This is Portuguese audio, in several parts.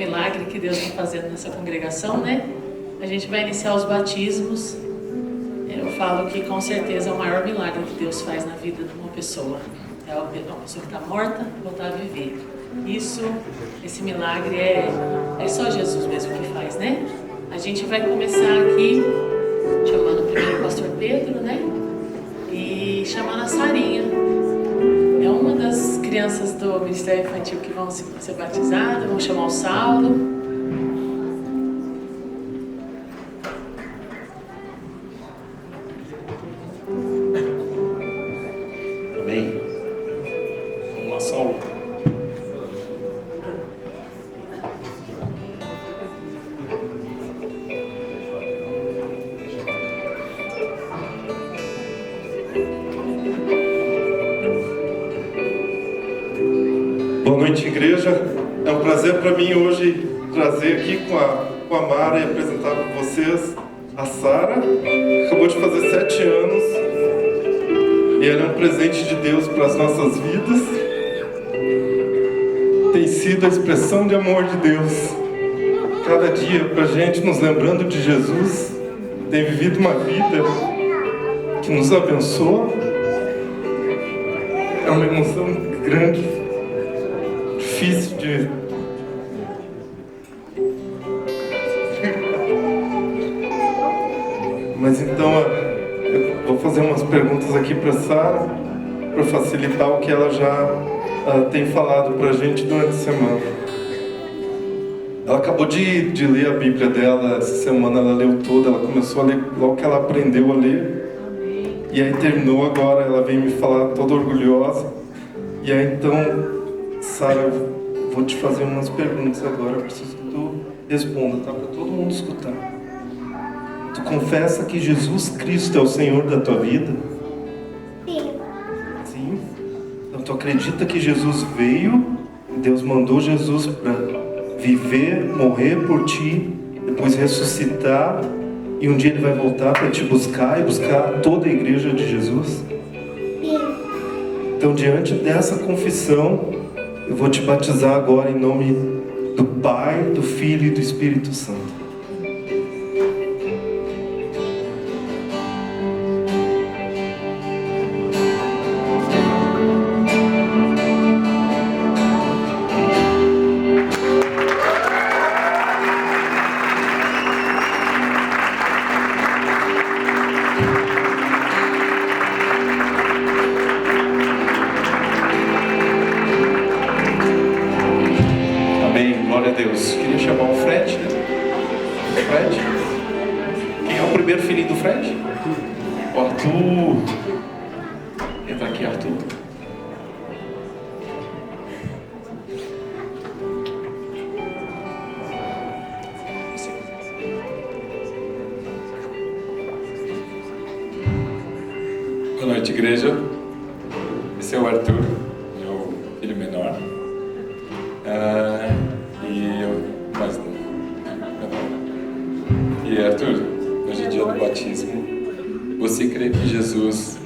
milagre que Deus está fazendo nessa congregação, né? A gente vai iniciar os batismos. Eu falo que com certeza é o maior milagre que Deus faz na vida de uma pessoa. É uma pessoa que está morta voltar a viver. Esse milagre é só Jesus mesmo que faz, né? A gente vai começar aqui chamando primeiro o pastor Pedro, né? E chamando a Sarinha. É uma das crianças do Ministério Infantil que vão ser batizadas. Vamos chamar o Saulo. Amém. Vamos lá, Saulo. Boa noite, igreja. É um prazer para mim hoje trazer aqui com a Mara e apresentar para vocês a Sara. Acabou de fazer 7 anos e ela é um presente de Deus para as nossas vidas. Tem sido a expressão de amor de Deus. Cada dia para a gente nos lembrando de Jesus. Tem vivido uma vida que nos abençoa. É uma emoção grande, difícil de... Mas então eu vou fazer umas perguntas aqui para Sara, para facilitar o que ela já tem falado para a gente durante a semana. Ela acabou de ler a Bíblia dela essa semana, ela leu toda, ela começou a ler logo que ela aprendeu a ler. E aí terminou agora, ela veio me falar toda orgulhosa. E aí então, Sara, eu vou te fazer umas perguntas agora, eu preciso que tu responda, tá? Para todo mundo escutar. Tu confessa que Jesus Cristo é o Senhor da tua vida? Sim. Sim? Então tu acredita que Jesus veio, Deus mandou Jesus para viver, morrer por ti, depois ressuscitar, e um dia Ele vai voltar para te buscar e buscar toda a igreja de Jesus? Sim. Então, diante dessa confissão, eu vou te batizar agora em nome do Pai, do Filho e do Espírito Santo. Glória a Deus. Queria chamar o Fred, né? Fred? Quem é o primeiro filhinho do Fred? O Arthur. Entra aqui, Arthur. Boa noite, igreja. Esse é o Arthur, meu filho menor. E Arthur, hoje é dia do batismo. Você crê que Jesus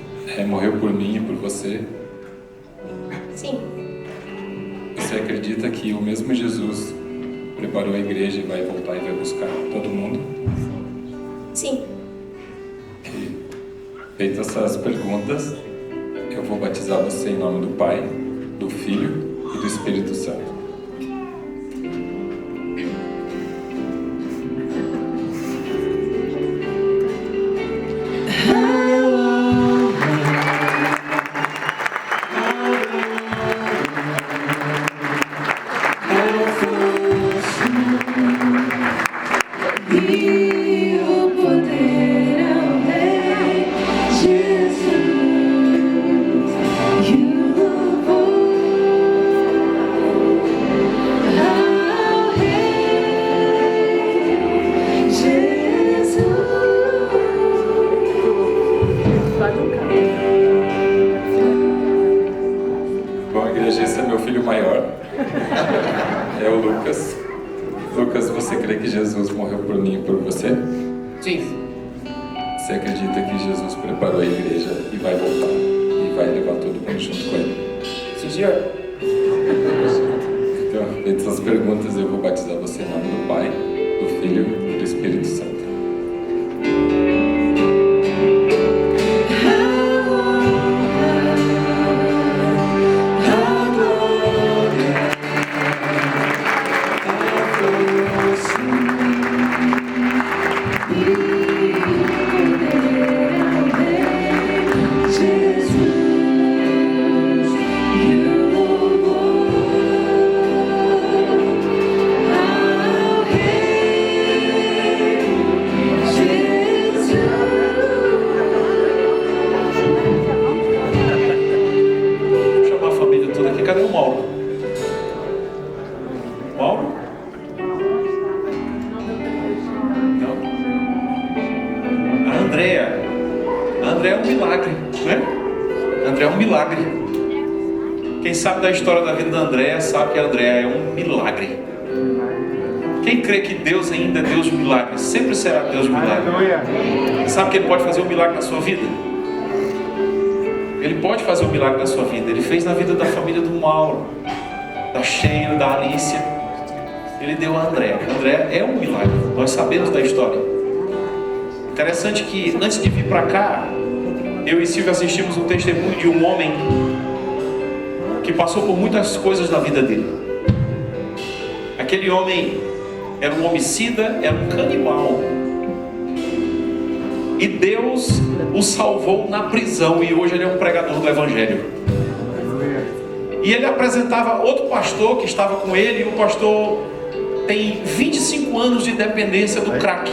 morreu por mim e por você? Sim. Você acredita que o mesmo Jesus preparou a igreja e vai voltar e vai buscar todo mundo? Sim. E, feitas essas perguntas, eu vou batizar você em nome do Pai, do Filho e do Espírito Santo. Esse é meu filho maior, é o Lucas. Lucas, você crê que Jesus morreu por mim e por você? Sim. Você acredita que Jesus preparou a igreja e vai voltar e vai levar todo mundo junto com ele? Sim, senhor. Então, feitas as perguntas, eu vou batizar você Deus, em nome do Pai, do Filho e do Espírito Santo. Da história da vida da Andréa, sabe que a Andréa é um milagre. Quem crê que Deus ainda é Deus de milagres, sempre será Deus de milagres. Sabe que Ele pode fazer um milagre na sua vida? Ele pode fazer um milagre na sua vida. Ele fez na vida da família do Mauro, da Sheila, da Alicia. Ele deu a Andréa. A Andréa é um milagre, nós sabemos da história. Interessante que antes de vir para cá, eu e Silvio assistimos um testemunho de um homem que passou por muitas coisas na vida dele. Aquele homem era um homicida, era um canibal. E Deus o salvou na prisão e hoje ele é um pregador do Evangelho. E ele apresentava outro pastor que estava com ele, e o pastor tem 25 anos de dependência do crack.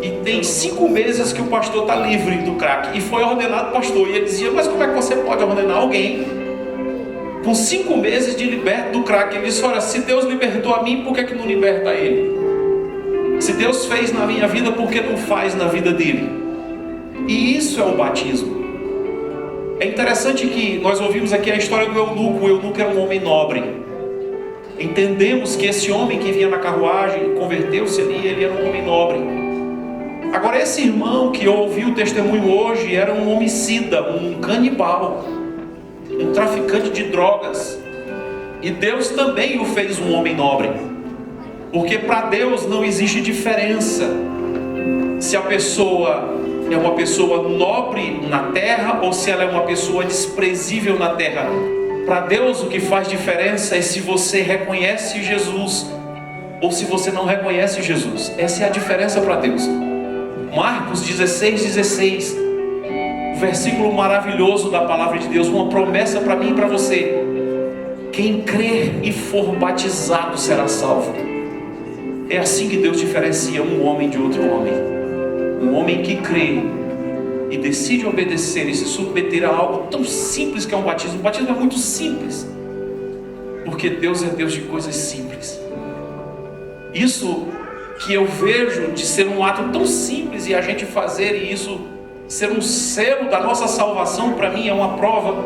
E tem 5 meses que o pastor está livre do crack. E foi ordenado pastor. E ele dizia, mas como é que você pode ordenar alguém com 5 meses de liberto do crack? Ele disse, olha, se Deus libertou a mim, por que não liberta ele? Se Deus fez na minha vida, por que não faz na vida dele? E isso é o batismo. É interessante que nós ouvimos aqui a história do eunuco. O eunuco era um homem nobre. Entendemos que esse homem que vinha na carruagem, converteu-se ali, ele era um homem nobre. Agora esse irmão que ouviu o testemunho hoje era um homicida, um canibal, um traficante de drogas. E Deus também o fez um homem nobre, porque para Deus não existe diferença se a pessoa é uma pessoa nobre na terra ou se ela é uma pessoa desprezível na terra. Para Deus o que faz diferença é se você reconhece Jesus ou se você não reconhece Jesus. Essa é a diferença para Deus. Marcos 16:16, versículo maravilhoso da palavra de Deus, uma promessa para mim e para você: quem crer e for batizado será salvo. É assim que Deus diferencia um homem de outro homem. Um homem que crê e decide obedecer e se submeter a algo tão simples que é um batismo. O batismo é muito simples, porque Deus é Deus de coisas simples. Isso que eu vejo de ser um ato tão simples e a gente fazer, e isso ser um selo da nossa salvação, para mim é uma prova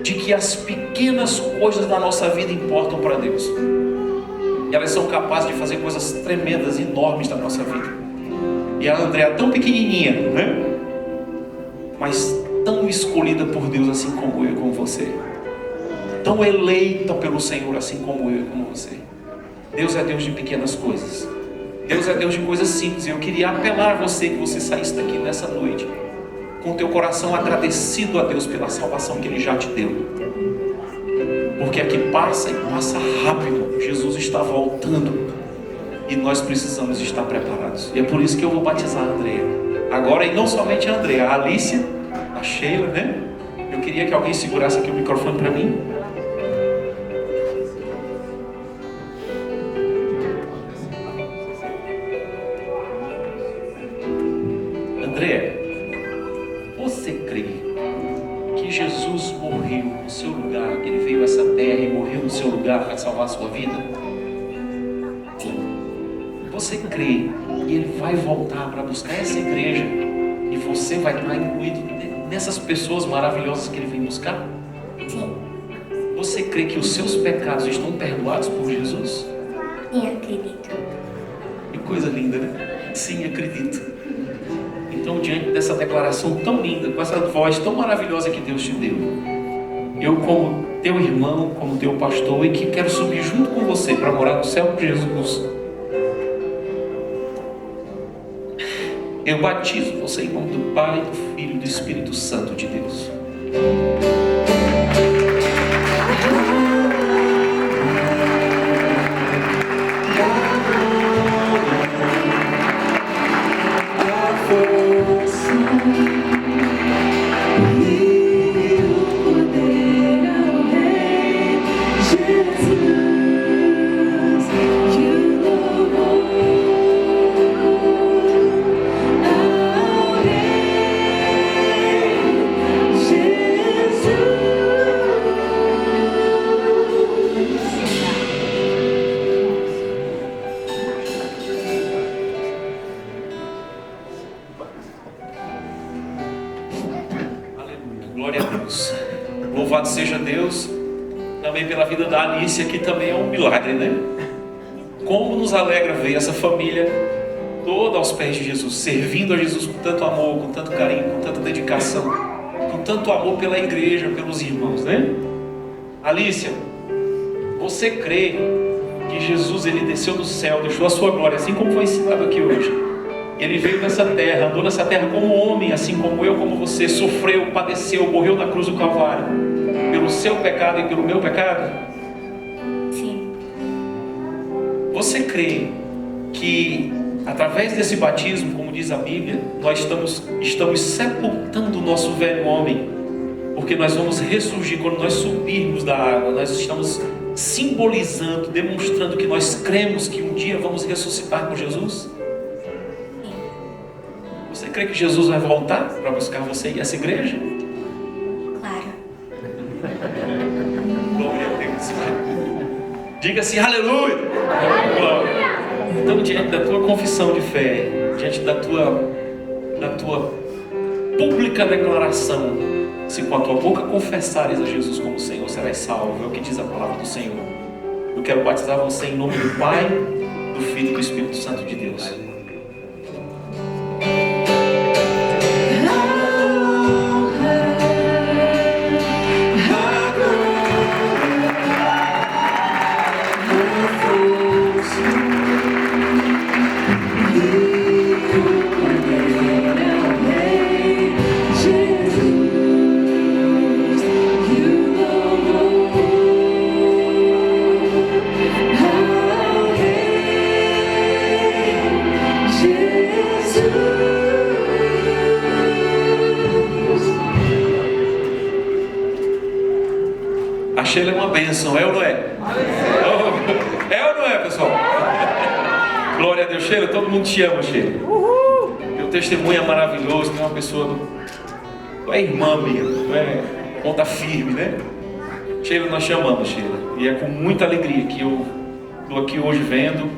de que as pequenas coisas da nossa vida importam para Deus. E elas são capazes de fazer coisas tremendas, enormes na nossa vida. E a Andréa, tão pequenininha, né? Mas tão escolhida por Deus, assim como eu e como você. Tão eleita pelo Senhor, assim como eu e como você. Deus é Deus de pequenas coisas. Deus é Deus de coisas simples. E eu queria apelar a você, que você saísse daqui nessa noite com teu coração agradecido a Deus pela salvação que Ele já te deu. Porque aqui passa e passa rápido. Jesus está voltando e nós precisamos estar preparados. E é por isso que eu vou batizar a Andréa agora, e não somente a Andréa, a Alicia, a Sheila, né? Eu queria que alguém segurasse aqui o microfone para mim. Andréa, você crê que Jesus morreu no seu lugar, que Ele veio a essa terra e morreu no seu lugar para salvar a sua vida? Você crê que Ele vai voltar para buscar essa igreja e você vai estar incluído nessas pessoas maravilhosas que Ele vem buscar? Sim. Você crê que os seus pecados estão perdoados por Jesus? Sim, acredito. Que coisa linda, né? Sim, acredito. Então, diante dessa declaração tão linda, com essa voz tão maravilhosa que Deus te deu, eu, como teu irmão, como teu pastor, e que quero subir junto com você para morar no céu com Jesus. Eu batizo você em nome do Pai, do Filho e do Espírito Santo de Deus. Glória a Deus. Louvado seja Deus também pela vida da Alice, que também é um milagre, né? Como nos alegra ver essa família toda aos pés de Jesus, servindo a Jesus com tanto amor, com tanto carinho, com tanta dedicação, com tanto amor pela igreja, pelos irmãos, né? Alice, você crê que Jesus, ele desceu do céu, deixou a sua glória, assim como foi ensinado aqui hoje? Ele veio nessa terra, andou nessa terra como homem, assim como eu, como você, sofreu, padeceu, morreu na cruz do Calvário, pelo seu pecado e pelo meu pecado? Sim. Você crê que através desse batismo, como diz a Bíblia, nós estamos sepultando o nosso velho homem, porque nós vamos ressurgir quando nós subirmos da água? Nós estamos simbolizando, demonstrando que nós cremos que um dia vamos ressuscitar com Jesus? Você crê que Jesus vai voltar para buscar você e essa igreja? Claro. Glória a Deus. Diga assim, aleluia! Glória. Então, diante da tua confissão de fé, diante da tua pública declaração, se com a tua boca confessares a Jesus como Senhor, serás salvo. É o que diz a palavra do Senhor. Eu quero batizar você em nome do Pai, do Filho e do Espírito Santo de Deus. A Sheila é uma bênção, é ou não é? É ou não é, pessoal? Glória a Deus. Sheila, todo mundo te ama, Sheila. Teu testemunho é maravilhoso, tem uma pessoa tu é irmã minha, tu é ponta firme, né? Sheila, nós te amamos, Sheila. E é com muita alegria que eu estou aqui hoje vendo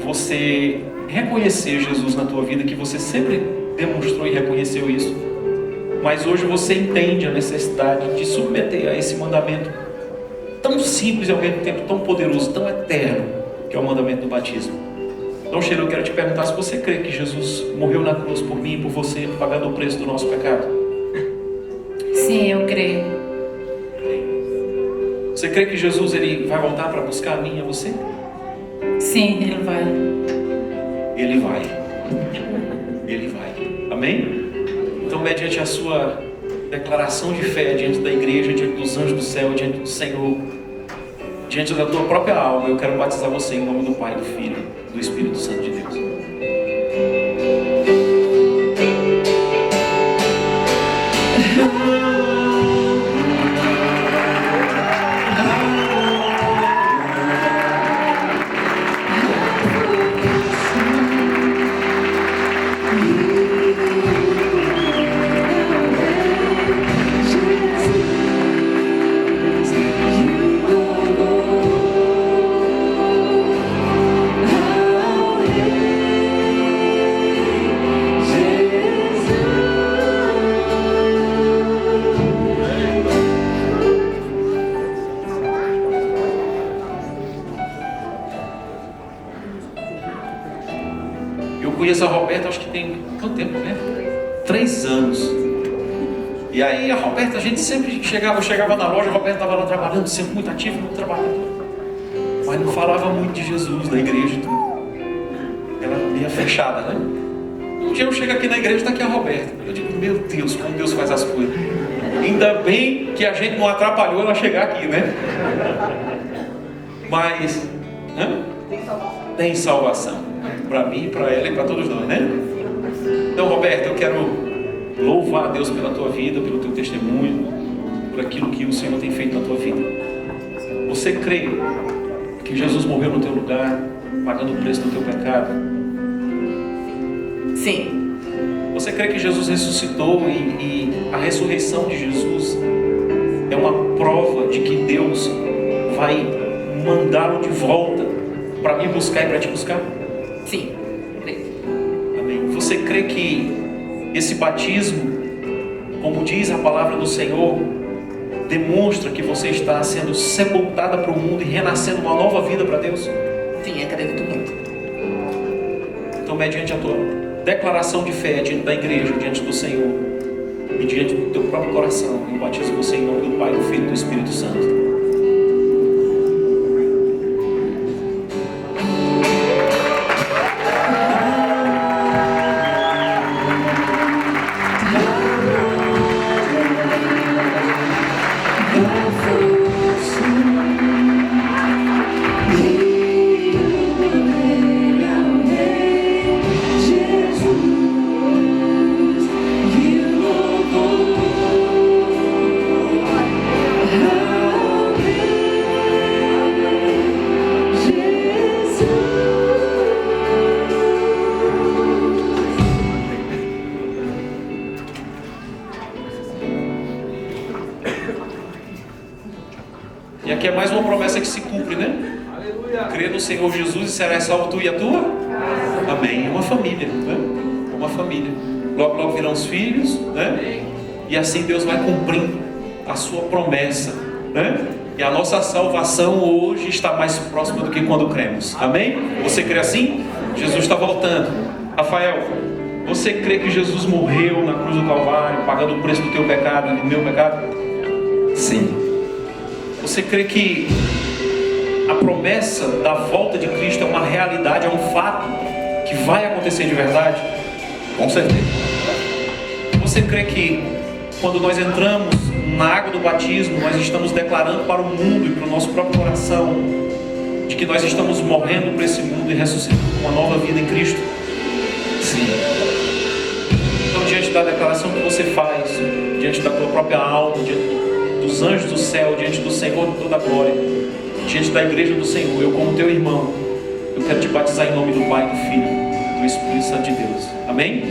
você reconhecer Jesus na tua vida, que você sempre demonstrou e reconheceu isso. Mas hoje você entende a necessidade de submeter a esse mandamento tão simples e ao mesmo tempo tão poderoso, tão eterno, que é o mandamento do batismo. Então, Sheila, eu quero te perguntar se você crê que Jesus morreu na cruz por mim e por você, pagando o preço do nosso pecado. Sim, eu creio. Você crê que Jesus ele vai voltar para buscar a mim e a você? Sim, ele vai. Ele vai. Ele vai. Amém? Então, mediante a sua declaração de fé diante da igreja, diante dos anjos do céu, diante do Senhor, diante da tua própria alma, eu quero batizar você em nome do Pai, do Filho e do Espírito Santo de Deus. Eu conheço a Roberta, acho que tem quanto tempo, né? 3 anos. E aí a Roberta, a gente sempre chegava, eu chegava na loja, a Roberta estava lá trabalhando, sempre muito ativa, muito trabalhadora. Mas não falava muito de Jesus, da igreja e tudo. Ela meio fechada, né? Um dia eu chego aqui na igreja e está aqui a Roberta. Eu digo, meu Deus, como Deus faz as coisas. Ainda bem que a gente não atrapalhou ela chegar aqui, né? Mas tem salvação para mim, para ela e para todos nós, né? Então, Roberta, eu quero louvar a Deus pela tua vida, pelo teu testemunho, por aquilo que o Senhor tem feito na tua vida. Você crê que Jesus morreu no teu lugar, pagando o preço do teu pecado? Sim. Você crê que Jesus ressuscitou e a ressurreição de Jesus é uma prova de que Deus vai mandá-lo de volta para me buscar e para te buscar? Sim. Creio. Amém. Você crê que esse batismo, como diz a palavra do Senhor, demonstra que você está sendo sepultada para o mundo e renascendo uma nova vida para Deus? Sim, acredito muito. Então, mediante a tua declaração de fé diante da igreja, diante do Senhor e diante do teu próprio coração, eu batizo você em nome do Pai, do Filho e do Espírito Santo. E aqui é mais uma promessa que se cumpre, né? Crê no Senhor Jesus e serás salvo tu e a tua? Amém. É uma família, né? É uma família. Logo, logo virão os filhos, né? E assim Deus vai cumprindo a sua promessa, né? E a nossa salvação hoje está mais próxima do que quando cremos. Amém? Você crê assim? Jesus está voltando. Rafael, você crê que Jesus morreu na cruz do Calvário, pagando o preço do teu pecado e do meu pecado? Sim. Você crê que a promessa da volta de Cristo é uma realidade, é um fato que vai acontecer de verdade? Com certeza. Você crê que quando nós entramos na água do batismo, nós estamos declarando para o mundo e para o nosso próprio coração de que nós estamos morrendo para esse mundo e ressuscitando uma nova vida em Cristo? Sim. Então, diante da declaração que você faz, diante da tua própria alma, diante dos anjos do céu, diante do Senhor de toda a glória, diante da igreja do Senhor, eu como teu irmão, eu quero te batizar em nome do Pai, do Filho e do Espírito Santo de Deus. Amém?